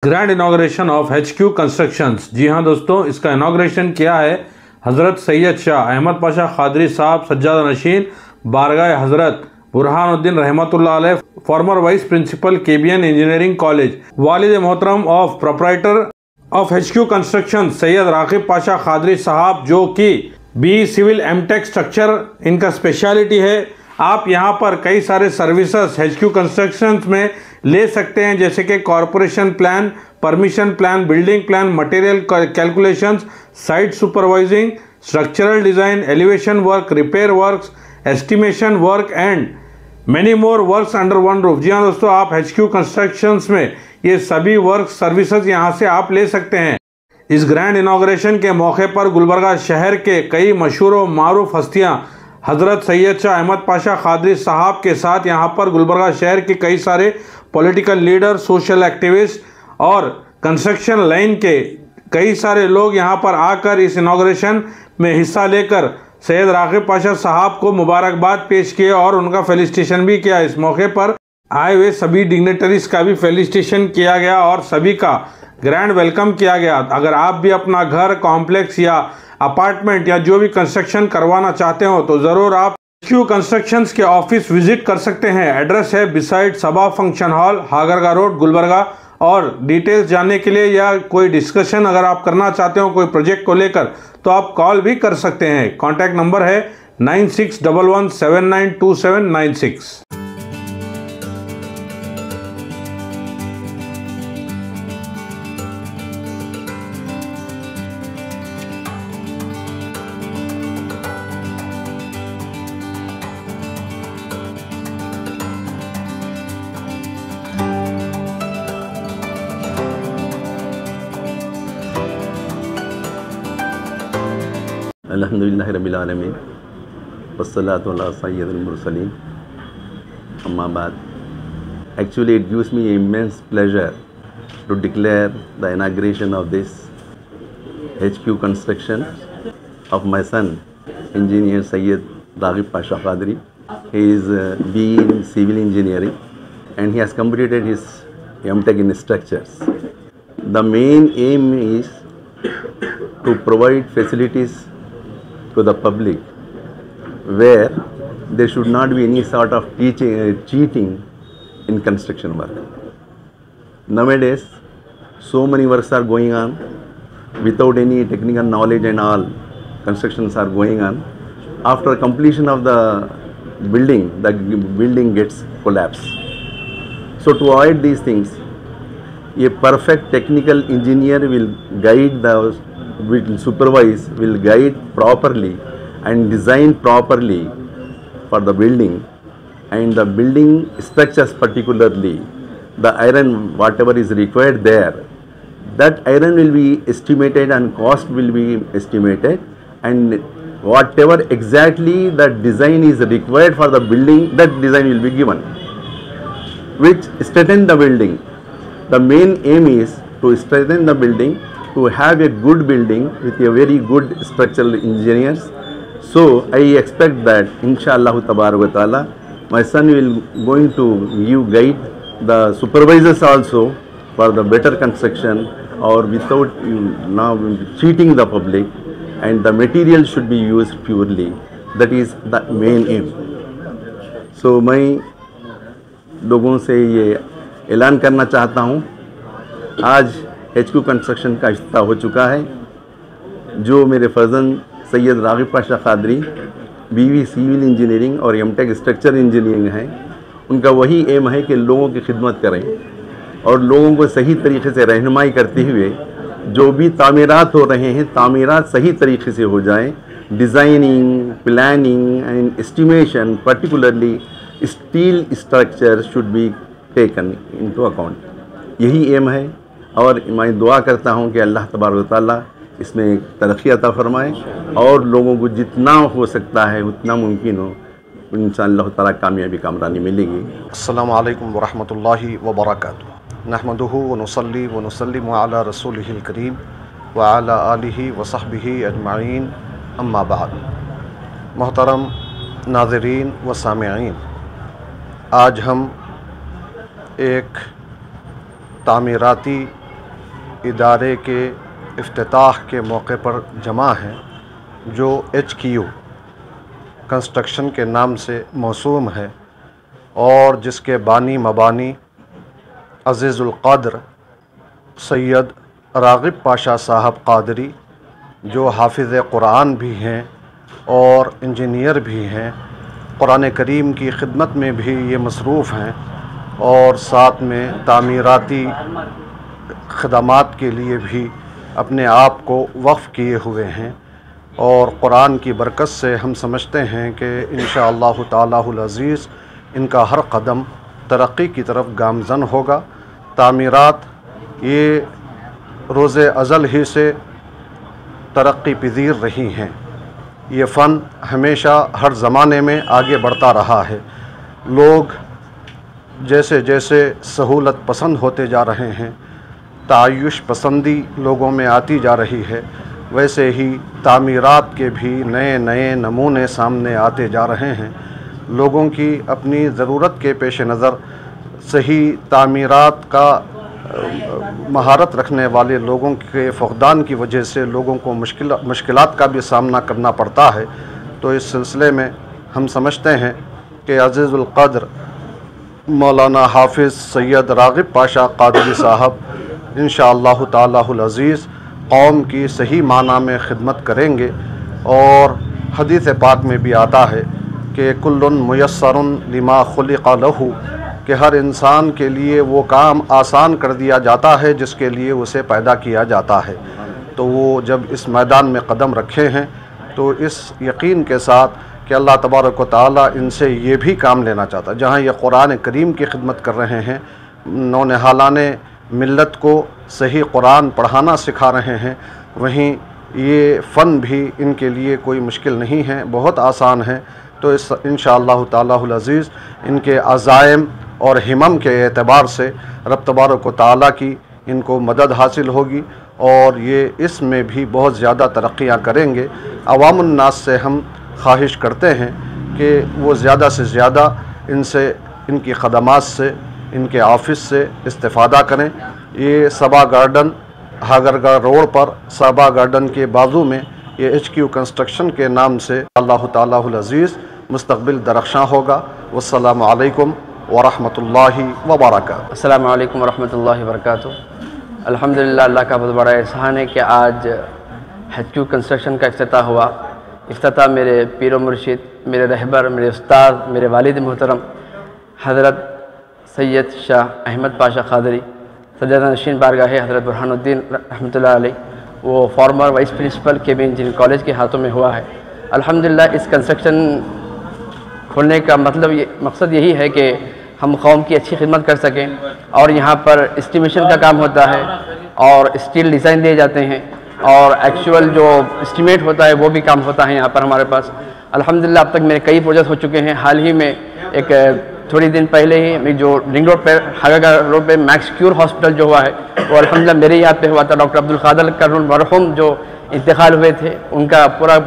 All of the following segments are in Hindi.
Grand inauguration of HQ constructions. जी हाँ दोस्तों, इसका इनॉग्रेशन किया है हज़रत सैयद शाह अहमद पाशा खादरी साहब सज्जाद नशीन बारगाह हज़रत बुरहानुद्दीन रहमतुल्लाह अलैह, former vice principal KBN engineering college, वालिद मोहतरम of proprietor of HQ construction Syed Ragib Pasha Khadri Sahab, जो कि BE सिविल MTech स्ट्रक्चर इनका स्पेशलिटी है। आप यहाँ पर कई सारे सर्विसेज HQ कंस्ट्रक्शंस में ले सकते हैं, जैसे कि corporation plan, permission plan, building plan, material calculations, site supervising, structural design, elevation work, repair works, estimation work and many more works under one roof. जी हाँ दोस्तों, आप HQ कंस्ट्रक्शंस में ये सभी वर्क सर्विसेज यहाँ से आप ले सकते हैं। इस ग्रैंड इनॉग्रेशन के मौके पर गुलबर्गा शहर के कई मशहूर व मारूफ हस्तियाँ हज़रत सैयद शाह अहमद पाशा खादरी साहब के साथ यहाँ पर गुलबर्गा शहर के कई सारे पॉलिटिकल लीडर, सोशल एक्टिविस्ट और कंस्ट्रक्शन लाइन के कई सारे लोग यहाँ पर आकर इस इनॉग्रेशन में हिस्सा लेकर सैयद रागिब पाशा साहब को मुबारकबाद पेश किए और उनका फेलिसिटेशन भी किया। इस मौके पर आए हुए सभी डिग्नेटरीज का भी फेलिसिटेशन किया गया और सभी का ग्रैंड वेलकम किया गया। अगर आप भी अपना घर, कॉम्प्लेक्स या अपार्टमेंट या जो भी कंस्ट्रक्शन करवाना चाहते हो तो ज़रूर आप HQ कंस्ट्रक्शंस के ऑफिस विजिट कर सकते हैं। एड्रेस है beside Saba function hall, Hagarga road, Gulbarga. और डिटेल्स जानने के लिए या कोई डिस्कशन अगर आप करना चाहते हो कोई प्रोजेक्ट को लेकर तो आप कॉल भी कर सकते हैं। कॉन्टैक्ट नंबर है 9611792796। अल्हम्दुलिल्लाहि रब्बिल आलमीन वस्सलातु अला सय्यिदिल मुरसलीन अम्मा बाद। Actually, it gives me immense pleasure to declare the inauguration of this HQ construction of my son, Engineer Sayyid Raghib Pasha Qadri. He is BE in Civil Engineering and he has completed his MTech in Structures. The main aim is to provide facilities to the public where there should not be any sort of cheating in construction work. Nowadays, so many works are going on without any technical knowledge and all constructions are going on. After completion of the building gets collapsed. So to avoid these things, a perfect technical engineer will guide will supervise, will guide properly and design properly for the building, and the building structures particularly, the iron whatever is required there, that iron will be estimated and cost will be estimated, and whatever exactly that design is required for the building, that design will be given, which strengthen the building. The main aim is to strengthen the building, to have a good building with a very good structural engineers. So I expect that inshallah ta'ala my son will going to give guide the supervisors also for the better construction or without now cheating the public, and the material should be used purely. That is the main aim. So मैं लोगों से ये ऐलान करना चाहता हूँ, आज HQ कंस्ट्रक्शन का इफ्तिताह हो चुका है। जो मेरे फर्जन Syed Ragib Pasha Khadri BE civil engineering और MTech स्ट्रक्चर इंजीनियरिंग हैं, उनका वही एम है कि लोगों की खिदमत करें और लोगों को सही तरीके से रहनुमाई करते हुए जो भी तामीरात हो रहे हैं, तामीरात सही तरीके से हो जाएं। Designing, planning and estimation, particularly steel structure should be taken into account. यही एम है और मैं दुआ करता हूँ कि अल्लाह तबारक ताला इसमें तरक्की अता फरमाए और लोगों को जितना हो सकता है उतना मुमकिन हो इंशाअल्लाह ताला कामयाबी कामरानी मिलेगी। अस्सलामु अलैकुम वरहमतुल्लाहि वबरकातुहू। नहमदुहु व नुसल्ली व नुसल्लिमु अला रसूलिहिल करीम व अला आलिहि व सहबिहि अजमाइन, अम्मा बाद। मोहतरम नाज़रीन व सामिईन, आज हम एक तामीराती इदारे के इफ्तिताह के मौके पर जमा हैं, जो HQ कंस्ट्रक्शन के नाम से मौसूम है और जिसके बानी मबानी अज़ीज़ुल क़द्र सैयद राग़िब पाशा साहब क़ादरी, जो हाफिज़ क़ुरान भी हैं और इंजीनियर भी हैं, क़ुरान करीम की ख़िदमत में भी ये मसरूफ़ हैं और साथ में तामीराती ख़दमात के लिए भी अपने आप को वक़्फ़ किए हुए हैं। और क़ुरान की बरकत से हम समझते हैं कि इंशाअल्लाहु तालाहुल अज़ीज़ इनका हर कदम तरक्की की तरफ गामज़न होगा। तामीरात ये रोज़े अज़ल ही से तरक्की पज़ीर रही हैं। ये फ़न हमेशा हर ज़माने में आगे बढ़ता रहा है। लोग जैसे जैसे सहूलत पसंद होते जा रहे हैं, तायुश पसंदी लोगों में आती जा रही है, वैसे ही तामीरात के भी नए नए नमूने सामने आते जा रहे हैं। लोगों की अपनी ज़रूरत के पेश नज़र सही तामीरात का महारत रखने वाले लोगों के फ़क़दान की वजह से लोगों को मुश्किलात का भी सामना करना पड़ता है। तो इस सिलसिले में हम समझते हैं कि अज़ीज़ुल क़द्र मौलाना हाफिज़ सैयद राग़िब पाशा क़ादरी साहब इंशाअल्लाहु तालाहुल अज़ीज़ कौम की सही माना में ख़िदमत करेंगे। और हदीस पाक में भी आता है कि कुल्लुन मुयस्सरुन लिमा खुलिक़ लहू, कि हर इंसान के लिए वो काम आसान कर दिया जाता है जिसके लिए उसे पैदा किया जाता है। तो वो जब इस मैदान में कदम रखे हैं तो इस यकीन के साथ कि अल्लाह तबारक व तआला इनसे ये भी काम लेना चाहता है। जहाँ ये कुरान करीम की खिदमत कर रहे हैं, नौनिहालाने मिल्लत को सही कुरान पढ़ाना सिखा रहे हैं, वहीं ये फ़न भी इनके लिए कोई मुश्किल नहीं है, बहुत आसान है। तो इस इंशाअल्लाहु तालाहुल अज़ीज़ इनके अज़ाइम और हिमम के एतबार से रब तबारक व तआला की इनको मदद हासिल होगी और ये इसमें भी बहुत ज़्यादा तरक्कियाँ करेंगे। अवामुन्नास से हम ख्वाहिश करते हैं कि वो ज़्यादा से ज़्यादा इनसे, इनकी ख़दमात से, इनके ऑफ़िस से इस्तिफ़ादा करें। ये सबा गार्डन हागरगा रोड पर सबा गार्डन के बाजू में ये HQ कंस्ट्रक्शन के नाम से अल्लाह तालाहुल अज़ीज़ मुस्तक़बिल दरख्शां होगा। वस्सलामु अलैकुम वरहमतुल्लाहि वबरकातुहू। अस्सलामु अलैकुम वरहमतुल्लाहि वबरकातुहू। अल्हम्दुलिल्लाह, अल्लाह का बहुत बड़ा एहसान है कि आज HQ कंस्ट्रक्शन का इफ्तिताह हुआ। इफ्तिताह मेरे पीर व मुर्शिद, मेरे रहबर, मेरे उस्ताद, मेरे वालिद मोहतरम हज़रत सैयद शाह अहमद पाशा क़ादरी सज्जादा नशीन बारगाह हज़रत बुरहानुद्दीन रहमतुल्लाह अलैह, वो former vice principal KB engineering college के हाथों में हुआ है। अल्हम्दुलिल्लाह, इस कंस्ट्रक्शन खोलने का मकसद यही है कि हम कौम की अच्छी खिदमत कर सकें। और यहाँ पर एस्टिमेशन का काम होता है और स्टील डिज़ाइन दिए जाते हैं और एक्चुअल जो एस्टिमेट होता है वो भी काम होता है यहाँ पर हमारे पास। अल्हम्दुलिल्लाह, अब तक मेरे कई प्रोजेक्ट हो चुके हैं। हाल ही में थोड़ी दिन पहले ही जो रिंग रोड पर हागरगा रोड पे मैक्स क्यूर हॉस्पिटल जो हुआ है वो अल्हम्दुलिल्लाह मेरे याद पे हुआ था। डॉक्टर अब्दुल क़ादिर कर्नुल मरहूम जो इंतकाल हुए थे, उनका पूरा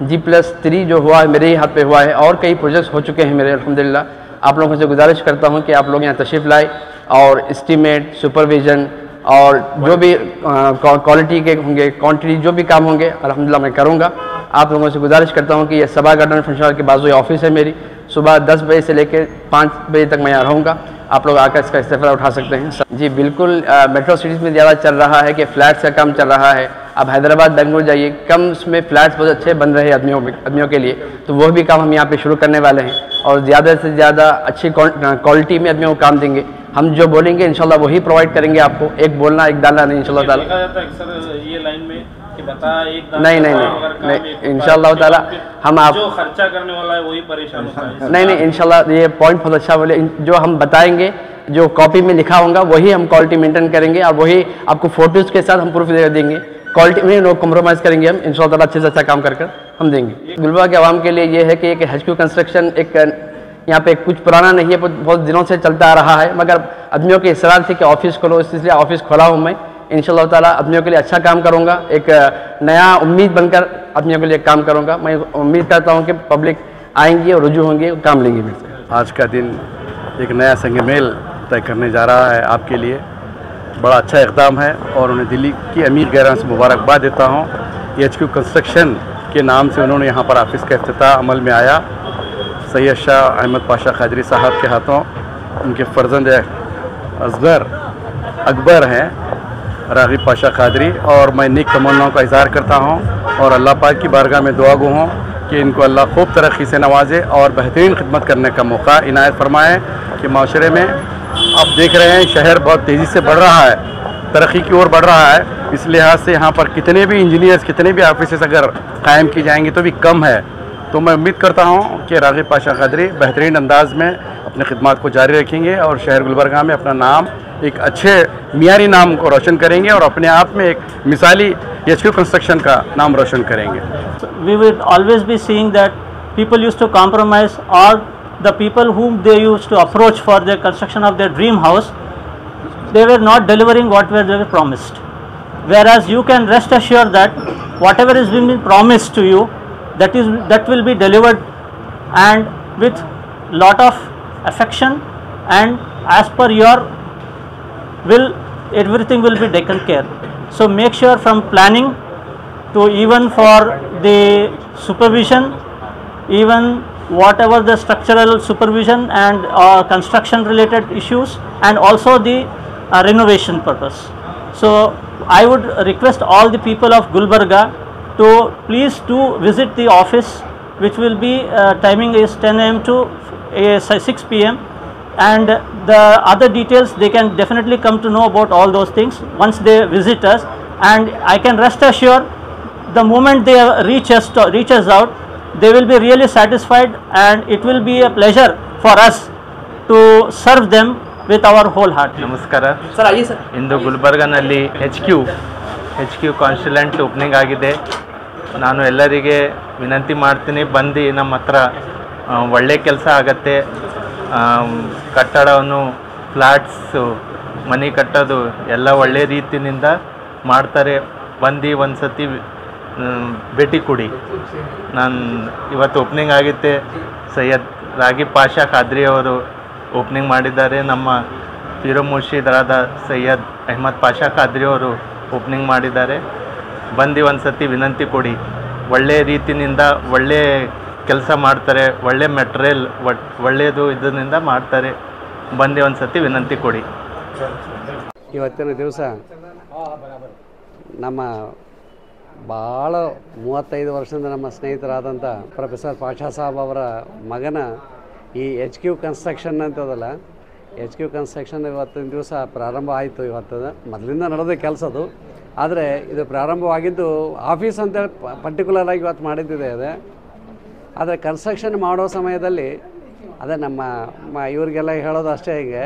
G+3 जो हुआ है मेरे ही हाथ पे हुआ है। और कई प्रोजेक्ट्स हो चुके हैं मेरे अल्हम्दुलिल्लाह। आप लोगों से गुजारिश करता हूँ कि आप लोग यहाँ तशरीफ़ लाए और एस्टीमेट, सुपरविज़न और जो भी क्वालिटी के होंगे, क्वांटिटी जो भी काम होंगे अल्हम्दुलिल्लाह मैं करूँगा। आप लोगों से गुजारिश करता हूँ कि ये सबा गार्डन फंक्शन हॉल के बाजू ऑफिस है मेरी। सुबह 10 बजे से लेकर 5 बजे तक मैं यहाँ रहूँगा। आप लोग आकर इसका इस्तेफ़ादा उठा सकते हैं। जी बिल्कुल, मेट्रो सिटीज़ में ज़्यादा चल रहा है कि फ्लैट्स का काम चल रहा है। अब हैदराबाद, बेंगलुरु जाइए, कम उसमें फ़्लैट्स बहुत अच्छे बन रहे हैं आदमियों के लिए, तो वह भी काम हम यहाँ पे शुरू करने वाले हैं और ज़्यादा से ज़्यादा अच्छी क्वालिटी में आदमियों को काम देंगे। हम जो बोलेंगे इंशाल्लाह वही प्रोवाइड करेंगे आपको, एक बोलना एक दाना नहीं इंशाल्लाह ताला। ये लाइन में कि बता एक नहीं इंशाल्लाह ताला हम आप जो खर्चा करने वाला है वही परेशान होता है। नहीं इंशाल्लाह, ये पॉइंट बहुत अच्छा बोले। जो हम बताएंगे, जो कॉपी में लिखा होगा वही हम क्वालिटी मेंटेन करेंगे और वही आपको फ़ोटोज़ के साथ हम प्रूफ देंगे। क्वालिटी में नो कम्प्रोमाइज़ करेंगे हम इंशाल्लाह ताला, अच्छे से अच्छा काम कर हम देंगे। गुलबर्गा के आवाम के लिए ये है कि एक HQ कंस्ट्रक्शन एक यहाँ पे कुछ पुराना नहीं है, बहुत दिनों से चलता आ रहा है, मगर आदमियों के इसरार थे कि ऑफ़िस खोलो, इसलिए ऑफ़िस खोला हूँ मैं। इंशाल्लाह ताला आदमियों के लिए अच्छा काम करूँगा, एक नया उम्मीद बनकर आदमियों के लिए काम करूँगा। मैं उम्मीद करता हूँ कि पब्लिक आएंगी और रुजू होंगे, काम लेंगे मेरे से। आज का दिन एक नया संग मेल तय करने जा रहा है आपके लिए। बड़ा अच्छा इक़दाम है और उन्हें दिल्ली की अमीर गैरान से मुबारकबाद देता हूँ। HQ कंस्ट्रक्शन के नाम से उन्होंने यहाँ पर ऑफिस का इफ्तिताह अमल में आया। सैयद शाह अहमद पाशा कादरी साहब के हाथों, उनके फ़र्जंद असगर अकबर हैं राग़िब पाशा कादरी, और मैं नेक तमन्नाओं का इज़हार करता हूँ और अल्लाह पाक की बारगाह में दुआ गो हूँ कि इनको अल्लाह खूब तरक्की से नवाजे और बेहतरीन खिदमत करने का मौका इनायत फरमाए। कि माशरे में आप देख रहे हैं शहर बहुत तेज़ी से बढ़ रहा है, तरक्की की ओर बढ़ रहा है। इस लिहाज से यहाँ पर कितने भी इंजीनियर्स, कितने भी ऑफिस अगर कायम की जाएंगे तो भी कम है। तो मैं उम्मीद करता हूँ कि राग़िब पाशा कादरी बेहतरीन अंदाज में अपनी खिदमत को जारी रखेंगे और शहर गुलबर्गा में अपना नाम, एक अच्छे मियारी नाम को रोशन करेंगे और अपने आप में एक मिसाली HQ कंस्ट्रक्शन का नाम रोशन करेंगे। We will always be seeing that people used to compromise, or the people whom they used to approach for the construction of their dream house, they were not delivering what they were promised. Whereas you can rest assured that whatever is been promised to you, that will be delivered, and with lot of affection, and as per your will, everything will be taken care. So make sure from planning to even for the supervision, even whatever the structural supervision and construction related issues, and also the renovation purpose. So I would request all the people of Gulbarga to please to visit the office, which will be timing is 10 AM to 6 PM, and the other details they can definitely come to know about all those things once they visit us. And I can rest assured, the moment they reach us out, they will be really satisfied, and it will be a pleasure for us to serve them with our whole heart. ನಮಸ್ಕಾರ ಸರ್, ಇಂದು ಗುಲ್ಬರ್ಗನಲ್ಲಿ HQ ಕಾನ್ಸ್ಟಲೆಂಟ್ ಓಪನಿಂಗ್ ಆಗಿದೆ. ನಾನು ಎಲ್ಲರಿಗೆ ವಿನಂತಿ ಮಾಡ್ತೀನಿ, ಬಂದು ನಮ್ಮ ಹತ್ರ ಒಳ್ಳೆ ಕೆಲಸ ಆಗತ್ತೆ. ಕಟ್ಟಡವನ್ನು ಫ್ಲ್ಯಾಟ್ಸು ಮನೆ ಕಟ್ಟೋದು ಎಲ್ಲ ಒಳ್ಳೆ ರೀತಿಯಿಂದ ಮಾಡ್ತಾರೆ. ಬಂದು ಒಂದು ಸತಿ ಭೇಟಿ ಕೊಡಿ. ನಾನು ಇವತ್ತು ಓಪನಿಂಗ್ ಆಗಿತ್ತೆ. ಸೈಯದ್ ರಾग़ಿಬ್ ಪಾಶಾ ಕಾದ್ರಿ ಅವರು ಓಪನಿಂಗ್ ಮಾಡಿದ್ದಾರೆ. ನಮ್ಮ ಪೀರೋ ಮುರ್ಷಿದರಾದ ಸೈಯದ್ ಅಹಮದ್ ಪಾಶಾ ಕಾದ್ರಿ ಅವರು ಓಪನಿಂಗ್ ಮಾಡಿದ್ದಾರೆ. ಬಂದು ಒಂದು ಸತಿ ವಿನಂತಿ ಕೊಡಿ. ಒಳ್ಳೆಯ ರೀತಿಯಿಂದ ಒಳ್ಳೆ ಕೆಲಸ ಮಾಡ್ತಾರೆ, ಒಳ್ಳೆ ಮೆಟೀರಿಯಲ್ ಒಳ್ಳೆಯದು ಇದರಿಂದ ಮಾಡ್ತಾರೆ. ಬಂದು ಒಂದು ಸತಿ ವಿನಂತಿ ಕೊಡಿ. ಇವತ್ತಿನ ದಿವಸ ನಮ್ಮ ಭಾಳ 35 ವರ್ಷದಿಂದ ನಮ್ಮ ಸ್ನೇಹಿತರಾದಂಥ ಪ್ರೊಫೆಸರ್ ಪಾಶಾ ಸಾಬ್ ಅವರ ಮಗನ ಈ HQ ಕನ್ಸ್ಟ್ರಕ್ಷನ್ ಅಂತದಲ್ಲ, HQ ಕನ್ಸ್ಟ್ರಕ್ಷನ್ ಇವತ್ತಿನ ದಿವಸ ಪ್ರಾರಂಭ ಆಯಿತು. ಇವತ್ತು ಮೊದಲಿಂದ ನಡೆದ ಕೆಲಸ ಅದು, ಆದರೆ ಇದು ಪ್ರಾರಂಭವಾಗಿದ್ದು ಆಫೀಸ್ ಅಂತೇಳಿ ಪರ್ಟಿಕ್ಯುಲರ್ ಆಗಿ ಇವತ್ತು ಮಾಡಿದ್ದಿದೆ ಅದೇ. ಆದರೆ ಕನ್ಸ್ಟ್ರಕ್ಷನ್ ಮಾಡೋ ಸಮಯದಲ್ಲಿ ಅದೇ ನಮ್ಮ ಇವ್ರಿಗೆಲ್ಲ ಹೇಳೋದು ಅಷ್ಟೇ, ಹೀಗೆ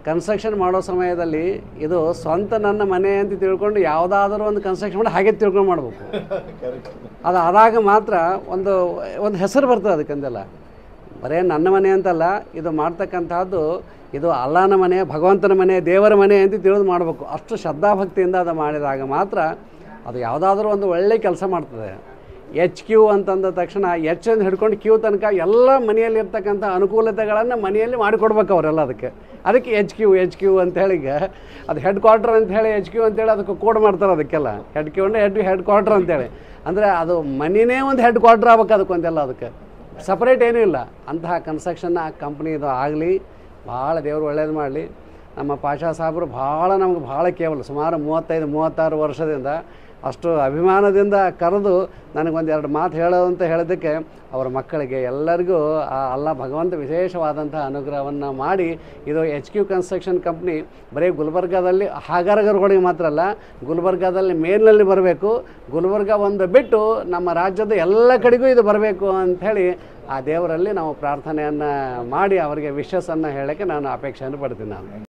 ಕನ್ಸ್ಟ್ರಕ್ಷನ್ ಮಾಡೋ ಸಮಯದಲ್ಲಿ ಇದು ಸ್ವಂತ ನನ್ನ ಮನೆ ಅಂತ ತಿಳ್ಕೊಂಡು ಯಾವುದಾದ್ರೂ ಒಂದು ಕನ್ಸ್ಟ್ರಕ್ಷನ್ ಮಾಡಿ ಹಾಗೆ ತಿಳ್ಕೊಂಡು ಮಾಡಬೇಕು. ಅದು ಆದಾಗ ಮಾತ್ರ ಒಂದು ಹೆಸರು ಬರ್ತದೆ ಅದಕ್ಕಂದೆಲ್ಲ. ಬರೀ ನನ್ನ ಮನೆ ಅಂತಲ್ಲ, ಇದು ಮಾಡ್ತಕ್ಕಂಥದ್ದು ಇದು ಅಲ್ಲಾನ ಮನೆ, ಭಗವಂತನ ಮನೆ, ದೇವರ ಮನೆ ಅಂತ ತಿಳಿದು ಮಾಡಬೇಕು. ಅಷ್ಟು ಶ್ರದ್ಧಾಭಕ್ತಿಯಿಂದ ಅದು ಮಾಡಿದಾಗ ಮಾತ್ರ ಅದು ಯಾವುದಾದ್ರೂ ಒಂದು ಒಳ್ಳೆಯ ಕೆಲಸ ಮಾಡ್ತದೆ. HQ ಅಂತಂದ ತಕ್ಷಣ H ಅಂತ ಹಿಡ್ಕೊಂಡು Q ತನಕ ಎಲ್ಲ ಮನೆಯಲ್ಲಿ ಇರ್ತಕ್ಕಂಥ ಅನುಕೂಲತೆಗಳನ್ನು ಮನೆಯಲ್ಲಿ ಮಾಡಿಕೊಡ್ಬೇಕು ಅವರೆಲ್ಲ. ಅದಕ್ಕೆ HQ ಅಂಥೇಳಿ ಅದು ಹೆಡ್ ಕ್ವಾರ್ಟರ್ ಅಂಥೇಳಿ HQ ಅಂತೇಳಿ ಅದಕ್ಕೆ ಕೋಡ್ ಮಾಡ್ತಾರೆ. ಅದಕ್ಕೆಲ್ಲ ಹೆಡ್ ಕ್ವಾರ್ಟರ್ ಅಂತೇಳಿ ಅಂದರೆ ಅದು ಮನೆಯೇ ಒಂದು ಹೆಡ್ ಕ್ವಾರ್ಟರ್ ಆಗ್ಬೇಕು ಅದಕ್ಕೊಂದೆಲ್ಲ. ಅದಕ್ಕೆ ಸಪ್ರೇಟ್ ಏನೂ ಇಲ್ಲ. ಅಂತಹ ಕನ್ಸ್ಟ್ರಕ್ಷನ್ನ ಕಂಪ್ನಿ ಇದು ಆಗಲಿ, ಭಾಳ ದೇವರು ಒಳ್ಳೇದು ಮಾಡಲಿ. ನಮ್ಮ ಪಾಶಾ ಸಾಹೇಬರು ನಮಗೆ ಭಾಳ ಕೇವಲ ಸುಮಾರು 35-36 ವರ್ಷದಿಂದ ಅಷ್ಟು ಅಭಿಮಾನದಿಂದ ಕರೆದು ನನಗೊಂದು 2 ಮಾತು ಹೇಳೋದಂತ ಹೇಳಿದ್ದಕ್ಕೆ ಅವರ ಮಕ್ಕಳಿಗೆ ಎಲ್ಲರಿಗೂ ಅಲ್ಲ ಭಗವಂತ ವಿಶೇಷವಾದಂಥ ಅನುಗ್ರಹವನ್ನು ಮಾಡಿ ಇದು HQ ಕನ್ಸ್ಟ್ರಕ್ಷನ್ ಕಂಪ್ನಿ ಬರೀ ಗುಲ್ಬರ್ಗಾದಲ್ಲಿ ಹಾಗಾರಗರುಗಳಿಗೆ ಮಾತ್ರ ಅಲ್ಲ, ಗುಲ್ಬರ್ಗಾದಲ್ಲಿ ಮೇಲಿನಲ್ಲಿ ಬರಬೇಕು. ಗುಲ್ಬರ್ಗ ಒಂದು ಬಿಟ್ಟು ನಮ್ಮ ರಾಜ್ಯದ ಎಲ್ಲ ಕಡೆಗೂ ಇದು ಬರಬೇಕು ಅಂಥೇಳಿ ಆ ದೇವರಲ್ಲಿ ನಾವು ಪ್ರಾರ್ಥನೆಯನ್ನು ಮಾಡಿ ಅವರಿಗೆ ವಿಶಸ್ಸನ್ನು ಹೇಳೋಕ್ಕೆ ನಾನು ಅಪೇಕ್ಷೆಯನ್ನು ಪಡ್ತೀನಿ. ನಾನು